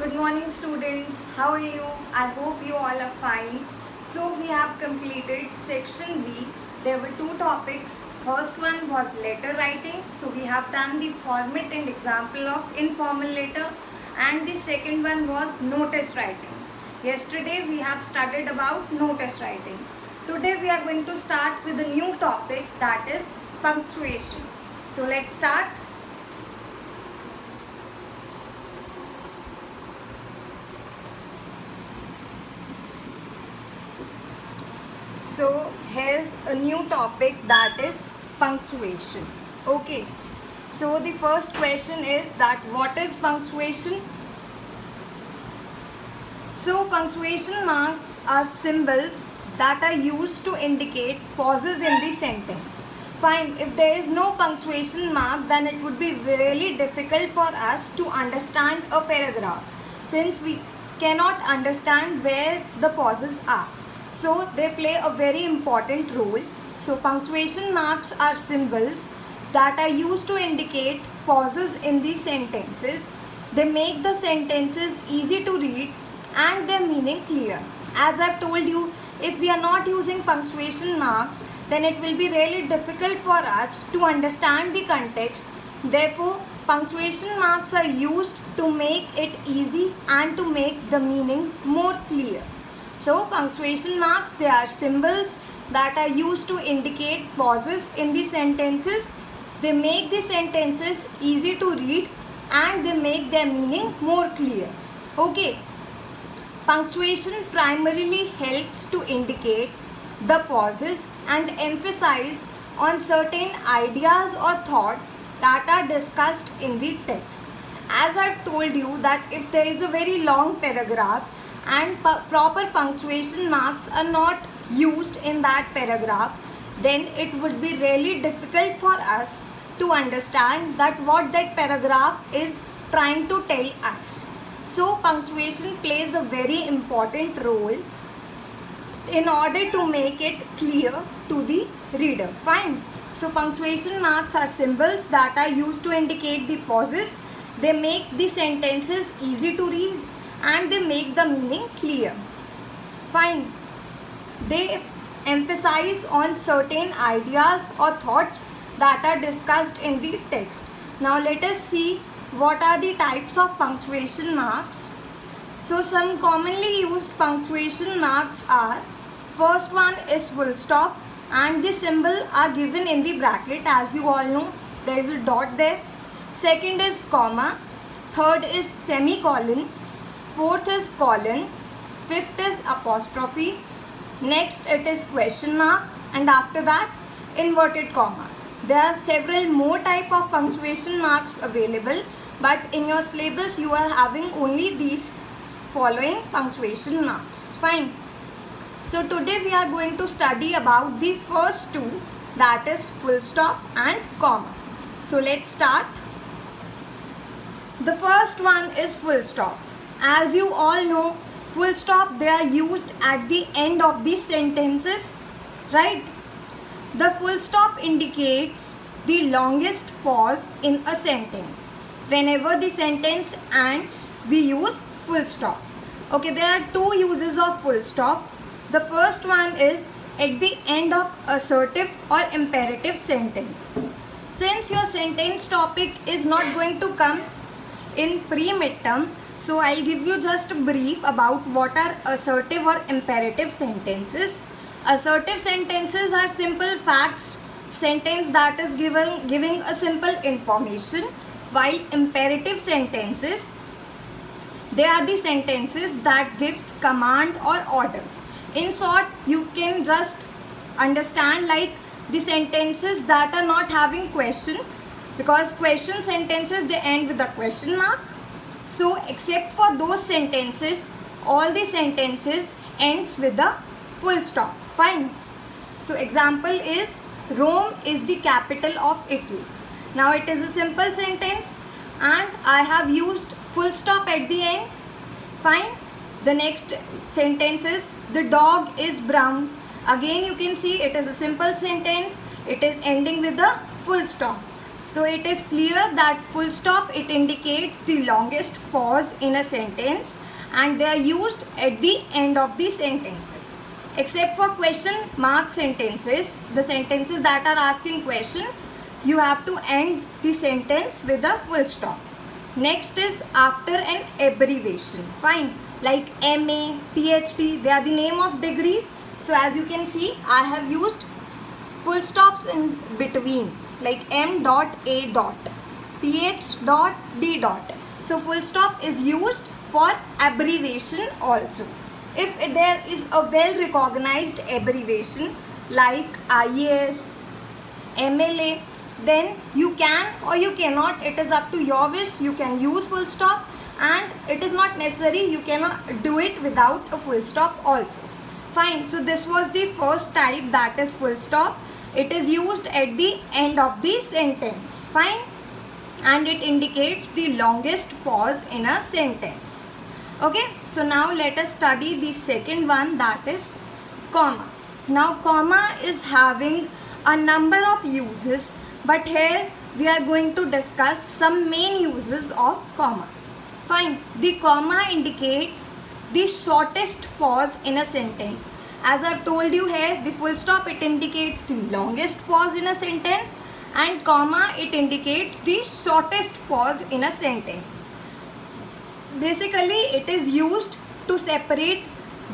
Good morning students, how are you? I hope you all are fine. So we have completed section B. There were two topics. First one was letter writing. So we have done the format and example of informal letter, and the second one was notice writing. Yesterday we have studied about notice writing. Today we are going to start with a new topic, that is punctuation. So let's start. So here's a new topic, that is punctuation. Okay. So the first question is that what is punctuation? So punctuation marks are symbols that are used to indicate pauses in the sentence. Fine, if there is no punctuation mark, then it would be really difficult for us to understand a paragraph, since we cannot understand where the pauses are. So they play a very important role. So punctuation marks are symbols that are used to indicate pauses in the sentences. They make the sentences easy to read and their meaning clear. As I've told you, if we are not using punctuation marks, then it will be really difficult for us to understand the context. Therefore, punctuation marks are used to make it easy and to make the meaning more clear. So punctuation marks, they are symbols that are used to indicate pauses in the sentences. They make the sentences easy to read and they make their meaning more clear. Okay. Punctuation primarily helps to indicate the pauses and emphasize on certain ideas or thoughts that are discussed in the text. As I've told you that if there is a very long paragraph and proper punctuation marks are not used in that paragraph, then it would be really difficult for us to understand that what that paragraph is trying to tell us. So punctuation plays a very important role in order to make it clear to the reader. Fine. So punctuation marks are symbols that are used to indicate the pauses. They make the sentences easy to read and they make the meaning clear. Fine. They emphasize on certain ideas or thoughts that are discussed in the text. Now let us see what are the types of punctuation marks. So some commonly used punctuation marks are, first one is full stop and the symbol are given in the bracket, as you all know there is a dot there. Second is comma, third is semicolon, fourth is colon, fifth is apostrophe, next it is question mark, and after that inverted commas. There are several more type of punctuation marks available, but in your syllabus you are having only these following punctuation marks. Fine. So today we are going to study about the first two, that is full stop and comma. So let's start. The first one is full stop. As you all know, full stop, they are used at the end of the sentences, right? The full stop indicates the longest pause in a sentence. Whenever the sentence ends, we use full stop. Okay, there are two uses of full stop. The first one is at the end of assertive or imperative sentences. Since your sentence topic is not going to come in pre-midterm, so I'll give you just a brief about what are assertive or imperative sentences. Assertive sentences are simple facts, sentence that is giving a simple information, while imperative sentences, they are the sentences that gives command or order. In short, you can just understand like the sentences that are not having question, because question sentences, they end with a question mark. So except for those sentences, all the sentences ends with a full stop. Fine. So example is, Rome is the capital of Italy. Now it is a simple sentence and I have used full stop at the end. Fine. The next sentence is, the dog is brown. Again you can see it is a simple sentence. It is ending with a full stop. So it is clear that full stop, it indicates the longest pause in a sentence, and they are used at the end of the sentences. Except for question mark sentences, the sentences that are asking question, you have to end the sentence with a full stop. Next is after an abbreviation. Fine. Like MA, PhD, they are the name of degrees. So as you can see, I have used full stops in between, like M dot A dot, PH dot D dot. So full stop is used for abbreviation also. If there is a well recognized abbreviation like IAS, MLA, then you can or you cannot, it is up to your wish, you can use full stop, and it is not necessary, you cannot do it without a full stop also. Fine. So this was the first type, that is full stop. It is used at the end of the sentence. Fine. And it indicates the longest pause in a sentence. Okay. So now let us study the second one, that is comma. Now comma is having a number of uses, but here we are going to discuss some main uses of comma. Fine. The comma indicates the shortest pause in a sentence. As I've told you here, the full stop, it indicates the longest pause in a sentence, and comma, it indicates the shortest pause in a sentence. Basically, it is used to separate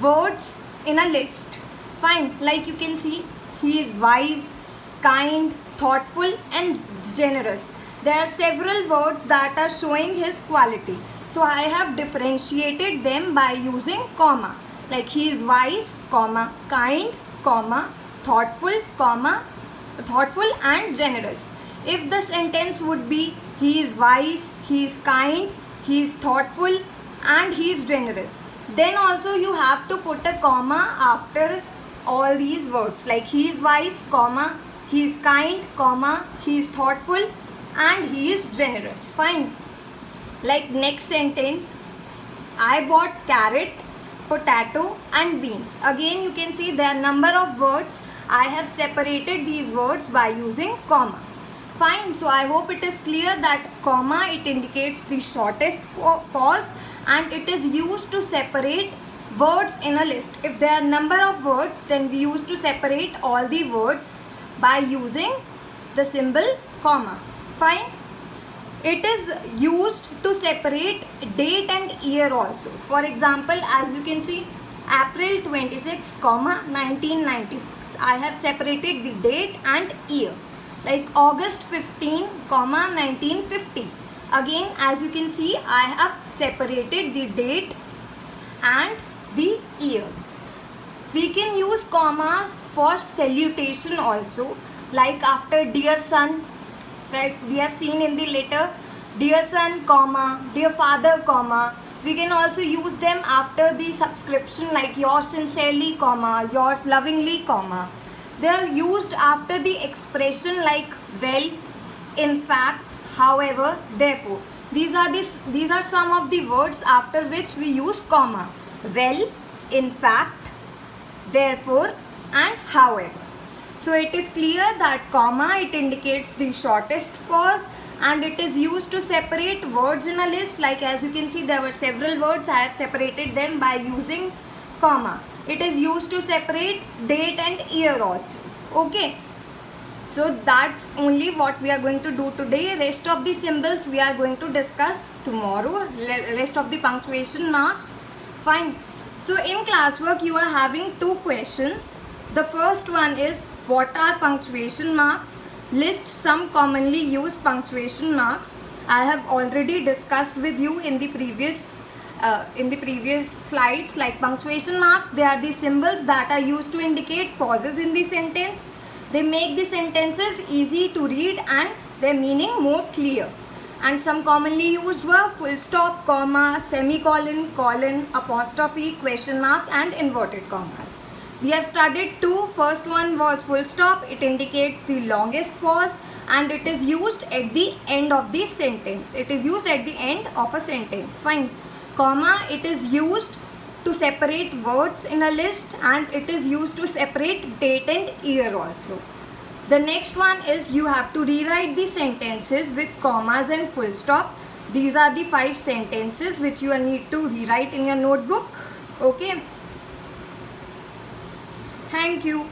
words in a list. Fine. Like you can see, he is wise, kind, thoughtful and generous. There are several words that are showing his quality. So I have differentiated them by using comma. Like he is wise, comma, kind, comma, thoughtful and generous. If the sentence would be he is wise, he is kind, he is thoughtful and he is generous, then also you have to put a comma after all these words. Like he is wise, comma, he is kind, comma, he is thoughtful and he is generous. Fine. Like next sentence, I bought carrot, potato and beans. Again you can see there are number of words. I have separated these words by using comma. Fine. So I hope it is clear that comma, it indicates the shortest pause and it is used to separate words in a list. If there are number of words, then we used to separate all the words by using the symbol comma. Fine. It is used to separate date and year also. For example, as you can see, April 26, 1996. I have separated the date and year. Like August 15, 1950. Again, as you can see, I have separated the date and the year. We can use commas for salutation also. Like after dear son, right, we have seen in the letter dear son, comma, dear father, comma. We can also use them after the subscription like yours sincerely, comma, yours lovingly, comma. They are used after the expression like well, in fact, however, therefore. These are some of the words after which we use comma. Well, in fact, therefore and however. So it is clear that comma, it indicates the shortest pause and it is used to separate words in a list. Like as you can see, there were several words. I have separated them by using comma. It is used to separate date and year also. Okay. So that's only what we are going to do today. Rest of the symbols we are going to discuss tomorrow. Rest of the punctuation marks. Fine. So in classwork you are having two questions. The first one is, what are punctuation marks? List some commonly used punctuation marks. I have already discussed with you in the previous slides. Like punctuation marks, they are the symbols that are used to indicate pauses in the sentence. They make the sentences easy to read and their meaning more clear. And some commonly used were full stop, comma, semicolon, colon, apostrophe, question mark and inverted comma. We have studied two. First one was full stop. It indicates the longest pause and it is used at the end of the sentence. It is used at the end of a sentence. Fine. Comma, it is used to separate words in a list and it is used to separate date and year also. The next one is you have to rewrite the sentences with commas and full stop. These are the 5 sentences which you need to rewrite in your notebook. Okay. Thank you.